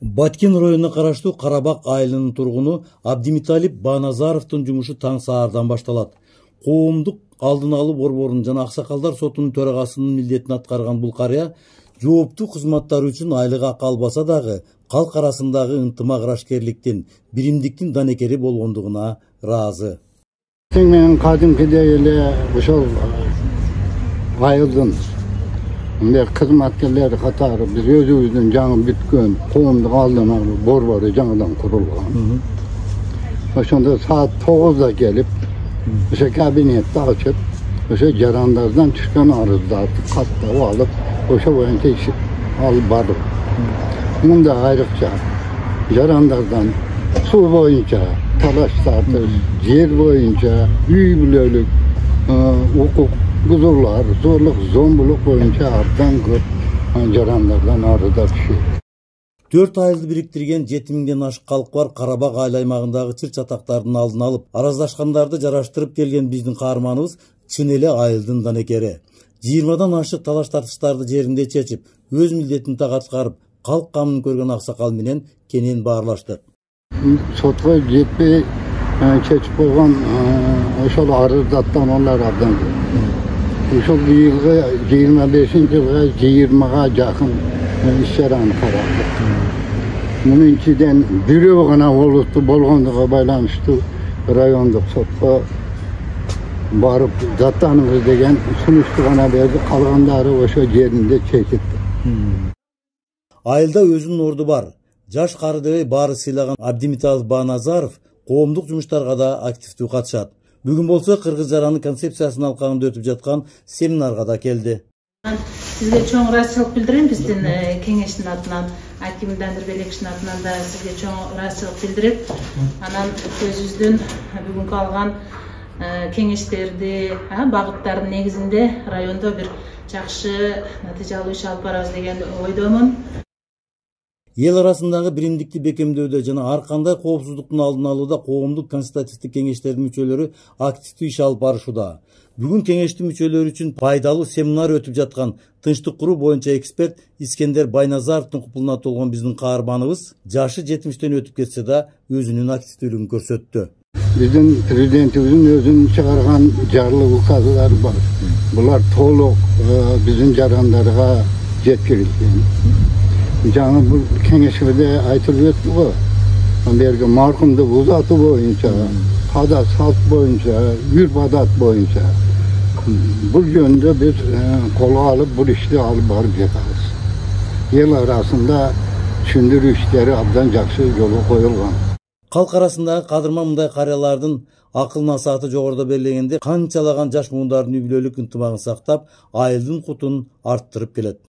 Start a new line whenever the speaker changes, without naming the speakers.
Баткен районуна караштуу Карабак айылынын тургуну Абдимиталип Баназаровдун жумушу таң саардан башталат. Коомдук алдын алуу борборунун жана Аксакалдар сотунун төрагасынын милдетин аткарган бул карыя жооптуу кызматтары үчүн айлык акы албаса дагы калк арасындагы ынтымак ырашкерликтин, биримдиктин данекери болгондугуна ыраазы.
Мен кадимкидей эле ошол айылдын кызматкерлери катары биз өзүбүздүн жаңы бүткөн коомдук алдын алуу борбору жаңыдан курулган. Ошондо саат 9'da келип, ошо кабинетти ачып, ошо жарандардан түшкөн арыздарды каттап алып, ошо боюнча иш алып бардык. Мында айрыкча жарандардан суу боюнча талаш тартыш, жер боюнча үй бүлөлүк укук бузуулар, зорлук, зомбулук боюнча абдан көп жарандардан арыздар түшөт.
4 айылды бириктирген 7000ден ашык калк бар Карабак айыл аймагындагы чыр-чатактардын алдын алып, араздашкандарды жараштырып келген биздин каарманыбыз чын эле айылдын данекери. 20дан ашык талаш тартыштарды жеринде чечип, өз милдетин так аткарып, калк камын көргөн аксакал менен кенен баарлаштык.
Сотко жетпей чечип койгон ошол арыздаттануулар абдан көп. Ошол быйылгы 25-жылга 20га жакын иш чараны карадык. Мунун ичинен бирөө гана олуттуу болгондугу байланыштуу райондук сотко барып даттаныңыз деген сунушту гана берди, калгандары ошо жеринде чечилди.
Айылда өзүнүн орду бар. Жаш кары дебей баары сыйлаган Абдимиталип Баназаров коомдук жумуштарга да активдүү катышат. Бүгүн болсо кыргыз жараны концепциясынын алкагында өтүп жаткан семинарга да келди.
Сизге чоң ыраазычылык билдирем, биздин кеңештин атынан, Акимдандыр Белекиштин атынан да сизге чоң ыраазычылык билдирип, анан өзүбүздүн бүгүнкү алган кеңештерди, багыттардын негизинде райондо бир жакшы натыйжалуу иш алып барабыз деген ойдомун.
Ел арасындагы биримдикти бекемдөөдө жана ар кандай коопсуздуктун алдын алууда коомдук консультативдик кеңештердин мүчөлөрү активдүү иш алып барышууда. Бүгүн кеңештин мүчөлөрү үчүн пайдалуу семинар өтүп жаткан тынчтык куруу боюнча эксперт Искендер Байназаровдун купулуна толгон биздин каарманыбыз жашы 70тен өтүп кетсе да өзүнүн активдүүлүгүн көрсөттү.
Биздин президентибиздин өзүнүн чыгарган жарлы указылары бар. Булар толук биздин жарандарга жеткирилген. Жаңы бул кеңешибизде айтылып өттү го. Берги маркумду узатуу боюнча, када салт боюнча, үрп адат боюнча бул жөнүндө биз колго алып бул ишти алып барып жатабыз. Ел арасында түшүндүрүү иштери абдан жакшы жолго коюлган.
Калк арасындагы кадырма мындай карыялардын акыл насааты жогоруда белгилегенде канчалаган жаш муундардын үй бүлөлүк ынтымагын сактап, айылдын кутун арттырып келет.